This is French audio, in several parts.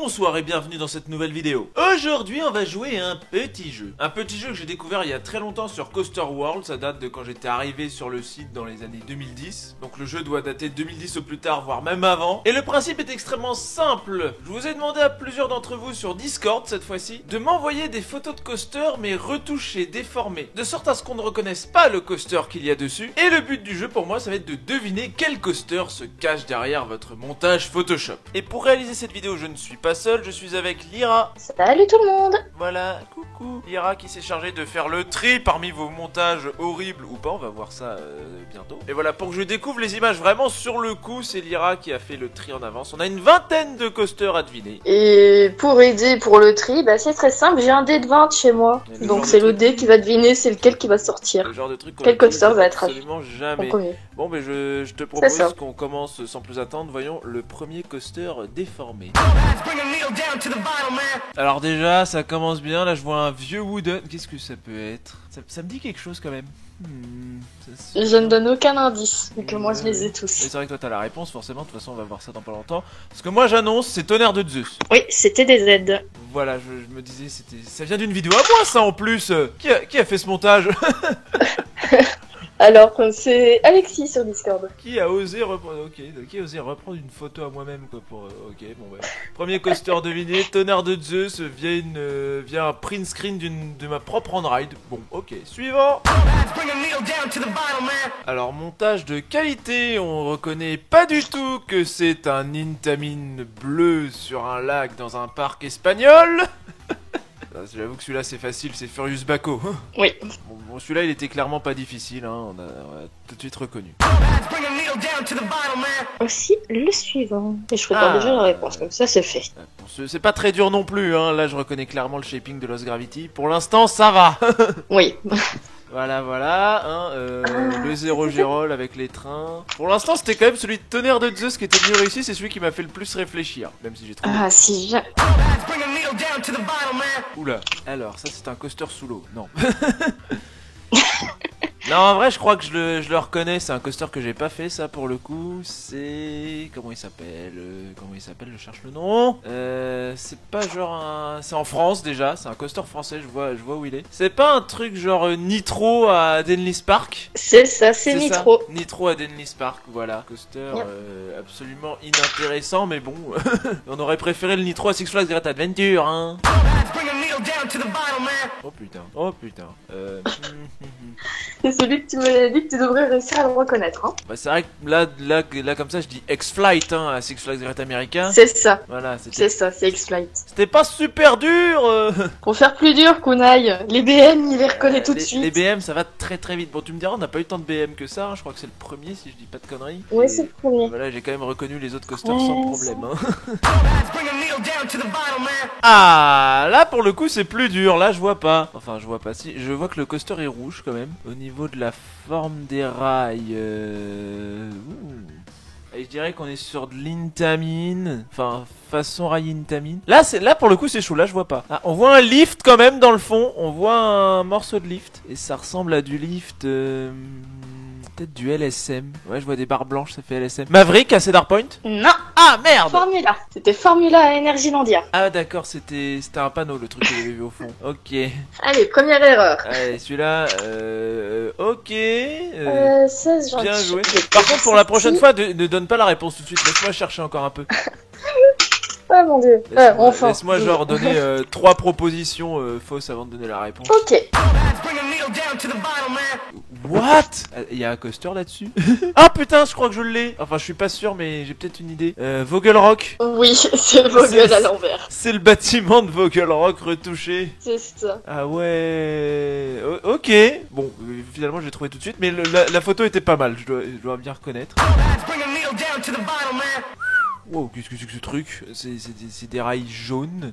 Bonsoir et bienvenue dans cette nouvelle vidéo. Aujourd'hui on va jouer à un petit jeu. Un petit jeu que j'ai découvert il y a très longtemps sur Coaster World. Ça date de quand j'étais arrivé sur le site dans les années 2010. Donc le jeu doit dater de 2010 au plus tard, voire même avant. Et le principe est extrêmement simple. Je vous ai demandé à plusieurs d'entre vous sur Discord cette fois-ci de m'envoyer des photos de coaster mais retouchées, déformées, de sorte à ce qu'on ne reconnaisse pas le coaster qu'il y a dessus. Et le but du jeu pour moi ça va être de deviner quel coaster se cache derrière votre montage Photoshop. Et pour réaliser cette vidéo je ne suis pas seul, je suis avec Lyra. Salut tout le monde. Voilà, coucou. Lyra qui s'est chargée de faire le tri parmi vos montages horribles ou pas, on va voir ça bientôt. Et voilà, pour que je découvre les images vraiment sur le coup, c'est Lyra qui a fait le tri en avance. On a une vingtaine de coasters à deviner. Et pour aider pour le tri, bah c'est très simple, j'ai un dé de 20 chez moi. Donc c'est le dé qui va deviner c'est lequel qui va sortir. Le genre de truc quel coaster va être absolument jamais. Bon, mais je te propose qu'on commence sans plus attendre. Voyons le premier coaster déformé. Alors déjà, ça commence bien. Là, je vois un vieux wooden. Qu'est-ce que ça peut être? Ça me dit quelque chose quand même. Je ne donne aucun indice, vu que moi je les ai tous. C'est vrai que toi t'as la réponse, forcément. De toute façon, on va voir ça dans pas longtemps. Parce que moi, j'annonce, c'est Tonnerre de Zeus. Oui, c'était des Z. Voilà, je me disais, ça vient d'une vidéo à moi, ça en plus. Qui a fait ce montage? Alors, c'est Alexis sur Discord. Qui a osé reprendre une photo à moi-même quoi pour ok bon ouais. Premier coaster deviné, Tonnerre de Zeus via un print screen de ma propre Android. Bon, ok, suivant. Alors montage de qualité, on reconnaît pas du tout que c'est un Intamin bleu sur un lac dans un parc espagnol. J'avoue que celui-là c'est facile, c'est Furious Baco. Oui. Bon celui-là il était clairement pas difficile, hein, on a tout de suite reconnu. Aussi le suivant. Et je prépare déjà la réponse, comme ça c'est fait. Bon, c'est pas très dur non plus, hein, là je reconnais clairement le shaping de Lost Gravity. Pour l'instant ça va. Oui. Voilà, hein, le zéro Gérol avec les trains. Pour l'instant c'était quand même celui de Tonnerre de Zeus qui était le mieux réussi, c'est celui qui m'a fait le plus réfléchir. Même si j'ai trouvé... Ah si je... Oula, alors ça c'est un coaster sous l'eau, non. Non, en vrai, je crois que je le reconnais. C'est un coaster que j'ai pas fait, ça pour le coup. C'est. Comment il s'appelle? Je cherche le nom. C'est pas genre un. C'est en France déjà. C'est un coaster français. Je vois où il est. C'est pas un truc genre Nitro à Denlis Park? C'est ça, c'est Nitro. Ça. Nitro à Denlis Park, voilà. Coaster absolument inintéressant, mais bon. On aurait préféré le Nitro à Six Flags Great Adventure, hein. Oh putain. C'est celui que tu m'avais dit que tu devrais réussir à le reconnaître, hein. Bah c'est vrai que là comme ça je dis X-Flight, hein, à Six Flags Great America. C'est ça. Voilà, c'est ça, c'est X-Flight. C'était pas super dur. Pour faire plus dur, Kunai, les BM il les reconnaît tout de suite. Les BM ça va très très vite. Bon tu me diras on n'a pas eu tant de BM que ça, hein. Je crois que c'est le premier si je dis pas de conneries. Ouais, c'est le premier. Voilà, j'ai quand même reconnu les autres coasters sans problème, hein. Ah, là pour le coup c'est plus dur, là je vois pas. Enfin je vois pas, si je vois que le coaster est rouge quand même. Au niveau de la forme des rails, et je dirais qu'on est sur de l'Intamin, enfin façon rail Intamin. Là pour le coup c'est chaud, là je vois pas. Ah, on voit un lift quand même dans le fond, on voit un morceau de lift. Et ça ressemble à du lift... peut-être du LSM. Ouais, je vois des barres blanches, ça fait LSM. Maverick à Cedar Point? Non. Ah merde. Formula. C'était Formula à Energylandia. Ah d'accord, c'était un panneau le truc que j'avais vu au fond. Ok. Allez, première erreur. Allez, celui-là, ok. 16 bien joué. Par contre, pour la prochaine fois, ne donne pas la réponse tout de suite. Laisse-moi chercher encore un peu. Oh mon dieu. Enfin. Laisse-moi genre donner 3 propositions fausses avant de donner la réponse. Ok. What? Il y a un coaster là-dessus? Ah putain, je crois que je l'ai. Enfin, je suis pas sûr, mais j'ai peut-être une idée. Vogel Rock. Oui, c'est Vogel à l'envers. C'est le bâtiment de Vogel Rock retouché. C'est ça. Ah ouais. Ok. Bon, finalement, je l'ai trouvé tout de suite, mais la photo était pas mal. Je dois bien reconnaître. Wow, qu'est-ce que c'est que ce truc? C'est des rails jaunes.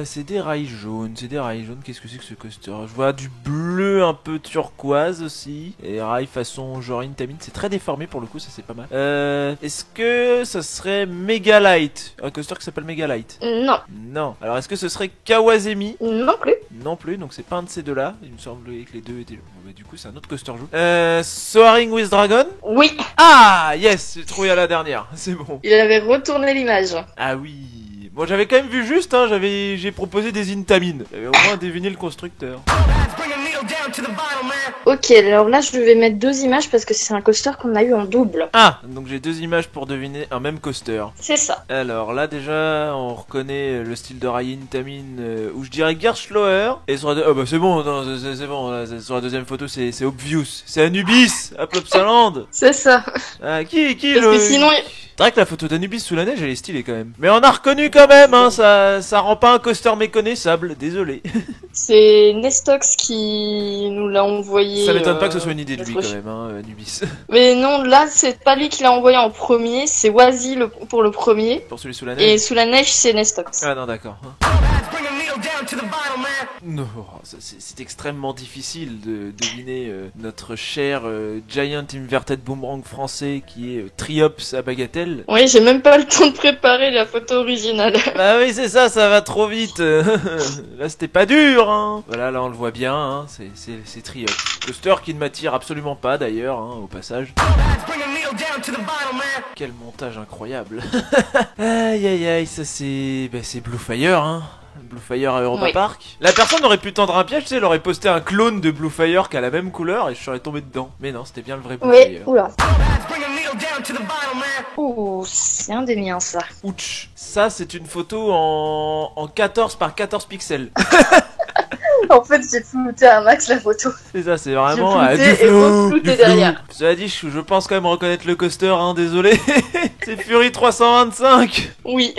C'est des rails jaunes. Qu'est-ce que c'est que ce coaster? Je vois du bleu un peu turquoise aussi. Et rails façon genre Intamin. C'est très déformé pour le coup, ça c'est pas mal. Est-ce que ça serait Megalight? Un coaster qui s'appelle Megalight? Non. Non. Alors est-ce que ce serait Kawasemi? Non plus. Non plus, donc c'est pas un de ces deux-là. Il me semblait que les deux étaient... Bon, bah, du coup, c'est un autre coaster joue. Soaring with Dragon? Oui. Ah, yes, j'ai trouvé à la dernière. C'est bon. Il avait retourné l'image. Ah oui. Bon, j'avais quand même vu juste, hein, j'ai proposé des Intamin. J'avais au moins deviné le constructeur. Ok, alors là je vais mettre 2 images parce que c'est un coaster qu'on a eu en double. Ah, donc j'ai 2 images pour deviner un même coaster. C'est ça. Alors là déjà, on reconnaît le style de Rai Intamin, où je dirais Gerschlauer. Et sur la oh bah c'est bon, c'est bon, là, sur la deuxième photo c'est obvious. C'est Anubis, à Plopsaland. C'est ça. Ah, qui Parce que sinon... C'est vrai que la photo d'Anubis sous la neige, elle est stylée quand même. Mais on a reconnu quand même, hein, ça rend pas un coaster méconnaissable, désolé. C'est Nestox qui nous l'a envoyé. Ça m'étonne pas que ce soit une idée de lui quand même, hein, Anubis. Mais non, là c'est pas lui qui l'a envoyé en premier, c'est Wazi pour le premier. Pour celui sous la neige. Et sous la neige c'est Nestox. Ah non, d'accord. Non, c'est extrêmement difficile de deviner notre cher Giant Inverted Boomerang français qui est Triops à Bagatelle. Oui, j'ai même pas le temps de préparer la photo originale. Bah oui, c'est ça va trop vite. Là, c'était pas dur, hein. Voilà, là, on le voit bien, hein. C'est Triops. Coaster qui ne m'attire absolument pas, d'ailleurs, hein, au passage. Quel montage incroyable. Aïe, aïe, aïe, ça c'est... Bah, c'est Blue Fire, hein. Blue Fire à Europa Park. La personne aurait pu tendre un piège, tu sais, elle aurait posté un clone de Blue Fire qui a la même couleur et je serais tombé dedans. Mais non, c'était bien le vrai Blue Fire. Oula. Oh, c'est un des miens ça. Ouch. Ça, c'est une photo en 14 par 14 pixels. En fait, j'ai flouté un max la photo. C'est ça, c'est vraiment du flou, et derrière. Cela dit, je pense quand même reconnaître le coaster, hein, désolé. C'est Fury 325. Oui.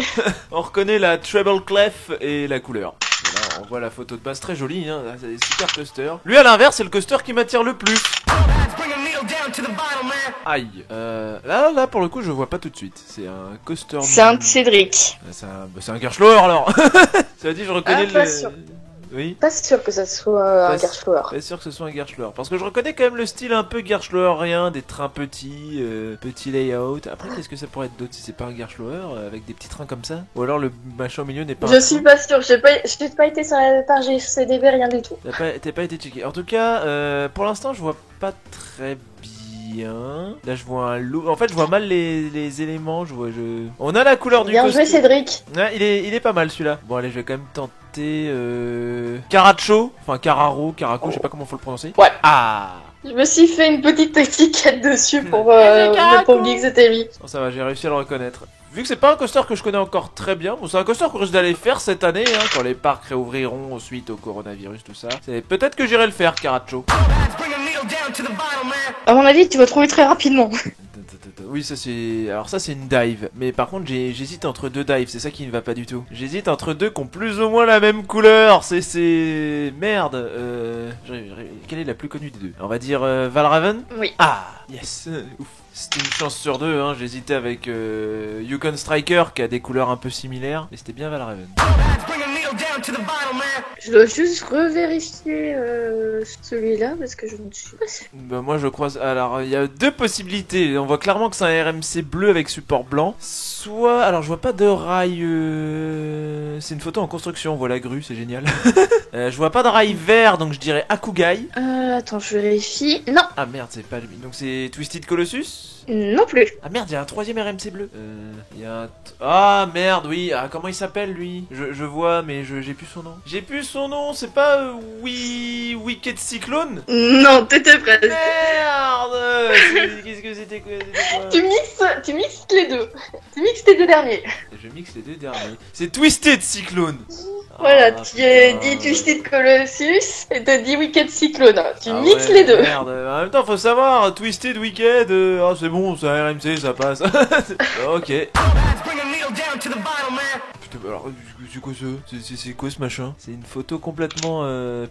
On reconnaît la treble clef et la couleur. Voilà, on voit la photo de base très jolie, hein. C'est super coaster. Lui, à l'inverse, c'est le coaster qui m'attire le plus. Aïe. Là, pour le coup, je vois pas tout de suite. C'est un coaster. C'est un Cédric. C'est un Gerschlauer alors. Cela dit, je reconnais pas sûr. Oui. Pas sûr que ça soit un Gerschlauer. Pas sûr que ce soit un Gerschlauer. Parce que je reconnais quand même le style un peu Gerschlauerien, des trains petits, petits layout. Après, qu'est-ce que ça pourrait être d'autre si c'est pas un Gerschlauer, avec des petits trains comme ça? Ou alors le machin au milieu n'est pas Je suis pas sûr, j'ai pas été sur la page CDB, rien du tout. T'as pas été checké. En tout cas, pour l'instant, je vois pas très bien. Là, je vois un loup. En fait, je vois mal les éléments. On a la couleur du Bien costume. joué, Cédric. Ouais, il est pas mal celui-là. Bon, allez, je vais quand même tenter. Caracho, enfin Cararo, Caraco, je sais pas comment faut le prononcer. Ouais. Ah. Je me suis fait une petite étiquette dessus pour oublier que c'était lui. Bon, ça va, j'ai réussi à le reconnaître. Vu que c'est pas un coaster que je connais encore très bien, bon, c'est un coaster que je risque d'aller faire cette année, hein, quand les parcs réouvriront suite au coronavirus, tout ça. Peut-être que j'irai le faire, Caracho. À mon avis, tu vas trouver très rapidement. Oui, ça c'est... Alors ça c'est une dive. Mais par contre j'hésite entre 2 dives, c'est ça qui ne va pas du tout. J'hésite entre 2 qui ont plus ou moins la même couleur. C'est... Merde. Quelle est la plus connue des 2? On va dire Valraven. Oui. Ah, yes. Ouf. C'était une chance sur 2, hein. J'hésitais avec Yukon Striker qui a des couleurs un peu similaires. Mais c'était bien Valraven. Je dois juste revérifier celui-là parce que je ne suis pas sûre. Bah moi je croise... Alors il y a 2 possibilités. On voit clairement que c'est un RMC bleu avec support blanc. Soit... Alors je vois pas de rail... C'est une photo en construction, on voit la grue, c'est génial. Je vois pas de rail vert, donc je dirais Akugai. Attends, je vérifie. Non. Ah merde, c'est pas lui. Donc c'est Twisted Colossus? Non plus. Ah merde, il y a un 3ème RMC bleu. Il y a un... Ah merde, oui. Ah, comment il s'appelle lui? Je vois, mais j'ai plus son nom. J'ai plus son nom, c'est pas Wicked Cyclone? Non, t'étais presque. Merde. Qu'est-ce que c'était quoi? Tu mixes les deux. Tu mixes les 2 derniers. Je mixe les 2 derniers. C'est Twisted Cyclone. Voilà, tu as dit Twisted Colossus et t'as dit Wicked Cyclone. Tu mixes les 2. Merde, en même temps faut savoir, Twisted Wicked, ah c'est bon, c'est un RMC, ça passe. Ok. Putain, alors, c'est quoi ça? C'est quoi ce machin? C'est une photo complètement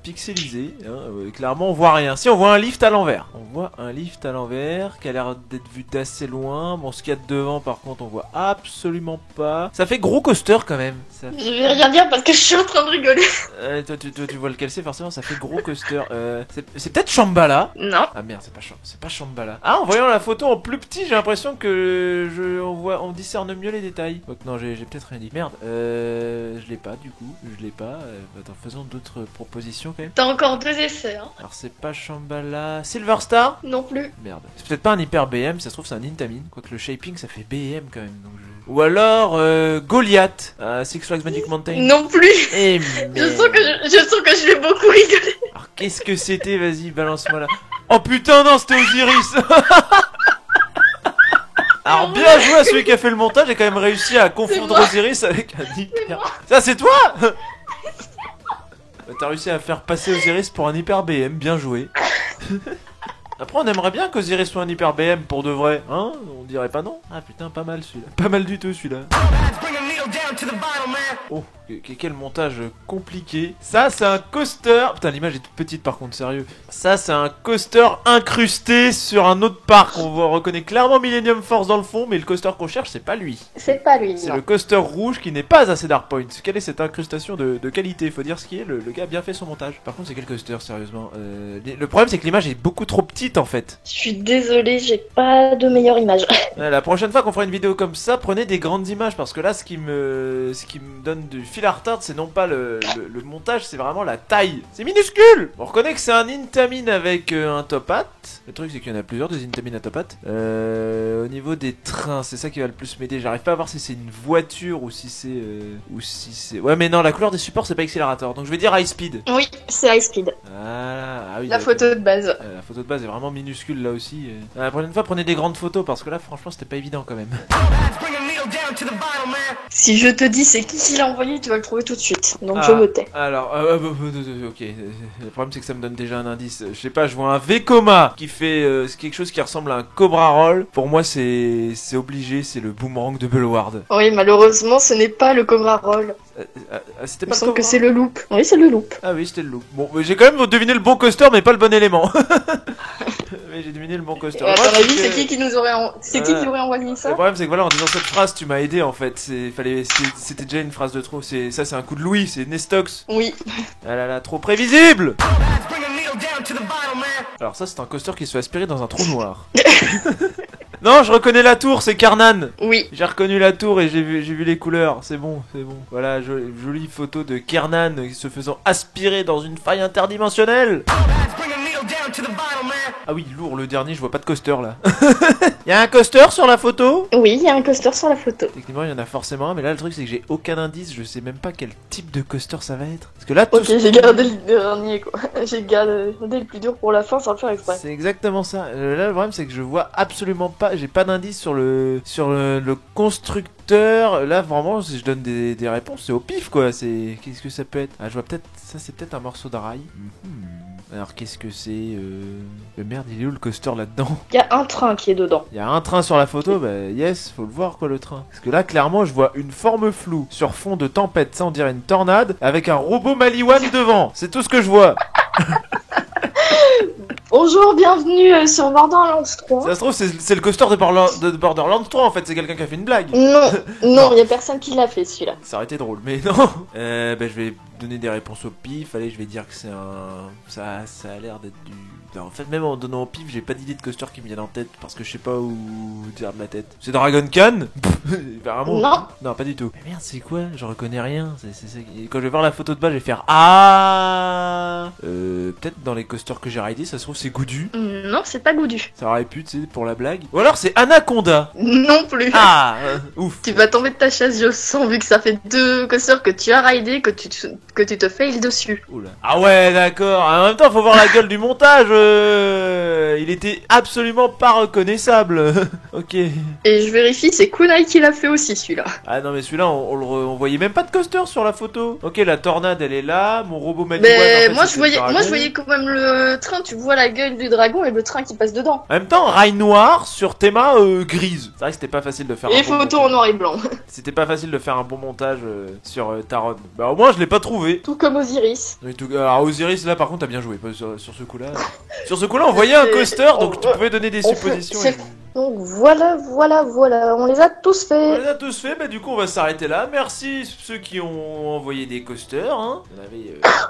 pixelisée, hein, clairement on voit rien. Si, on voit un lift à l'envers. On voit un lift à l'envers qui a l'air d'être vu d'assez loin. Bon, ce qu'il y a de devant par contre on voit absolument pas. Ça fait gros coaster quand même. Je vais rien dire parce que je suis en train de rigoler. Toi, tu vois lequel c'est, forcément ça fait gros coaster. C'est peut-être Shambhala? Non. Ah merde, c'est pas Shambhala. Ah, en voyant la photo en plus petit, j'ai l'impression que on discerne mieux les détails. Donc non, j'ai peut-être rien dit. Merde, je l'ai pas du coup. Je l'ai pas. Attends, faisons d'autres propositions quand même. T'as encore 2 essais, hein. Alors c'est pas Shambhala. Silver Star? Non plus. Merde. C'est peut-être pas un hyper BM, ça se trouve c'est un Intamin. Quoique le shaping ça fait BM quand même. Donc Ou alors Goliath à Six Flags Magic Mountain. Non plus. Eh Je sens que je vais beaucoup rigoler. Alors qu'est-ce que c'était? Vas-y, balance-moi là. Oh putain, non, c'était Osiris. Alors bien joué à celui qui a fait le montage, j'ai quand même réussi à confondre Osiris avec un hyper... Ça c'est toi. T'as réussi à faire passer Osiris pour un hyper BM, bien joué. Après on aimerait bien qu'Osiris soit un hyper BM pour de vrai, hein? On dirait pas non? Ah putain, pas mal celui-là. Pas mal du tout celui-là. Oh, quel montage compliqué. Ça c'est un coaster. Putain, l'image est toute petite par contre, sérieux. Ça c'est un coaster incrusté sur un autre parc. On reconnaît clairement Millennium Force dans le fond, mais le coaster qu'on cherche c'est pas lui. C'est pas lui. C'est le coaster rouge qui n'est pas à Cedar Point. Quelle est cette incrustation de qualité? Faut dire ce qui est, le gars a bien fait son montage. Par contre c'est quel coaster sérieusement? Le problème c'est que l'image est beaucoup trop petite en fait. Je suis désolée, j'ai pas de meilleure image. La prochaine fois qu'on fera une vidéo comme ça, prenez des grandes images parce que là ce qui me donne du fil à retordre c'est non pas le montage, c'est vraiment la taille. C'est minuscule. On reconnaît que c'est un Intamin avec un top hat. Le truc c'est qu'il y en a plusieurs des Intamin à top hat. Au niveau des trains, c'est ça qui va le plus m'aider. J'arrive pas à voir si c'est une voiture ou si c'est Ouais mais non, la couleur des supports c'est pas Accelerator. Donc je vais dire High Speed. Oui, c'est High Speed. Ah oui. La photo de base. La photo de base est vraiment minuscule là aussi. La prochaine fois prenez des grandes photos parce que là franchement c'était pas évident quand même. Si je te dis c'est qui l'a envoyé, tu vas le trouver tout de suite. Donc je me tais. Alors, ok. Le problème c'est que ça me donne déjà un indice. Je sais pas, je vois un Vekoma qui fait quelque chose qui ressemble à un Cobra Roll. Pour moi c'est obligé, c'est le boomerang de Belward. Oui, malheureusement ce n'est pas le Cobra Roll. C'était Il pas me semble que c'est le loop. Oui, c'est le loop. Ah oui, c'était le loop. Bon, j'ai quand même deviné le bon coaster mais pas le bon élément. Mais j'ai deviné le bon coaster. Et à ton avis, c'est qui qui nous aurait qui aurait envoyé ça? Le problème c'est que voilà, en disant cette phrase, tu m'as aidé en fait. C'était déjà une phrase de trop. Ça c'est un coup de Louis, c'est Nestox. Oui. Ah là là, trop prévisible. Alors ça c'est un coaster qui se fait aspirer dans un trou noir. Non, je reconnais la tour, c'est Karnan. Oui. J'ai reconnu la tour et j'ai vu les couleurs, c'est bon. Voilà, jolie photo de Kernan se faisant aspirer dans une faille interdimensionnelle. Ah oui, lourd, le dernier, je vois pas de coaster là. Y'a un coaster sur la photo? Oui, il y a un coaster sur la photo. Techniquement, il y en a forcément un, mais là, le truc, c'est que j'ai aucun indice, je sais même pas quel type de coaster ça va être. Parce que là, Ok, j'ai gardé le dernier, quoi. J'ai gardé le plus dur pour la fin sans le faire exprès. C'est exactement ça. Là, le problème, c'est que je vois absolument pas, j'ai pas d'indice sur le constructeur. Là, vraiment, si je donne des réponses, c'est au pif, quoi. Qu'est-ce que ça peut être? Ah, je vois peut-être, ça, c'est peut-être un morceau de rail. Alors qu'est-ce que c'est Merde, il est où le coaster là-dedans? Il y a un train qui est dedans. Il y a un train sur la photo, bah yes, faut le voir quoi le train. Parce que là clairement je vois une forme floue sur fond de tempête, ça on dirait une tornade, avec un robot Maliwan devant. C'est tout ce que je vois. Bonjour, bienvenue sur Borderlands 3. Ça se trouve c'est le coaster de Borderlands 3 en fait, c'est quelqu'un qui a fait une blague. Non, il y a personne qui l'a fait celui-là. Ça aurait été drôle, mais non. Je vais donner des réponses au pif. Allez, je vais dire que c'est un... Ça a l'air d'être du... En fait, même en donnant au pif, j'ai pas d'idée de coaster qui me viennent en tête parce que je sais pas où dire de la tête. C'est Dragon Khan? Vraiment? Non, pas du tout. Mais merde, c'est quoi? Je reconnais rien. C'est ça. Quand je vais voir la photo de base, je vais faire ah. Peut-être dans les coasters que j'ai raidés, ça se trouve c'est Goudu. Non, c'est pas Goudu. Ça aurait pu, tu sais, pour la blague. Ou alors c'est Anaconda. Non plus. Ah, ouf. Tu vas tomber de ta chaise, je sens, vu que ça fait 2 coasters que tu as raidés, que tu te fail dessus. Oula. Ah ouais, d'accord. En même temps, faut voir la gueule du montage. Il était absolument pas reconnaissable. Ok. Et je vérifie, c'est Kunai qui l'a fait aussi celui-là. Ah non mais celui-là on voyait même pas de coaster sur la photo. Ok, la tornade elle est là, mon robot Maliwan. Mais moi je voyais quand même le train, tu vois la gueule du dragon et le train qui passe dedans. En même temps, rail noir sur théma grise. C'est vrai que c'était pas facile de faire et photo en noir et blanc. C'était pas facile de faire un bon montage sur Taron. Bah au moins je l'ai pas trouvé. Tout comme Osiris. Alors Osiris là par contre t'as bien joué sur ce coup là. Sur ce coup là on voyait un coaster donc tu pouvais donner des suppositions. Donc voilà, on les a tous fait. On les a tous fait, bah du coup on va s'arrêter là. Merci ceux qui ont envoyé des coasters. Hein.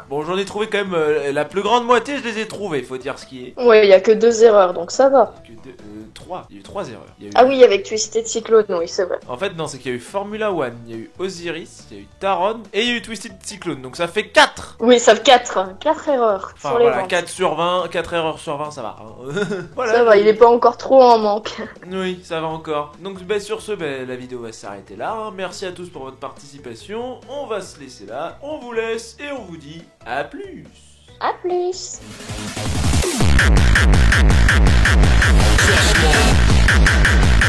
Bon j'en ai trouvé quand même la plus grande moitié, je les ai trouvés, faut dire ce qui est. Ouais, il y a que 2 erreurs donc ça va. 3. Il y a eu 3 erreurs. Il y a eu... Ah oui, avec Twisted Cyclone, oui, c'est vrai. En fait, non, c'est qu'il y a eu Formula One, il y a eu Osiris, il y a eu Taron et il y a eu Twisted Cyclone. Donc ça fait 4. Oui, ça fait 4. 4 erreurs Enfin sur les voilà, ventes. 4 sur 20, 4 erreurs sur 20, ça va. Hein. Voilà. Ça va, il est pas encore trop en manque. Oui, ça va encore. Donc bah, sur ce, bah, la vidéo va s'arrêter là. Hein. Merci à tous pour votre participation. On va se laisser là. On vous laisse et on vous dit à plus. À plus. Just one.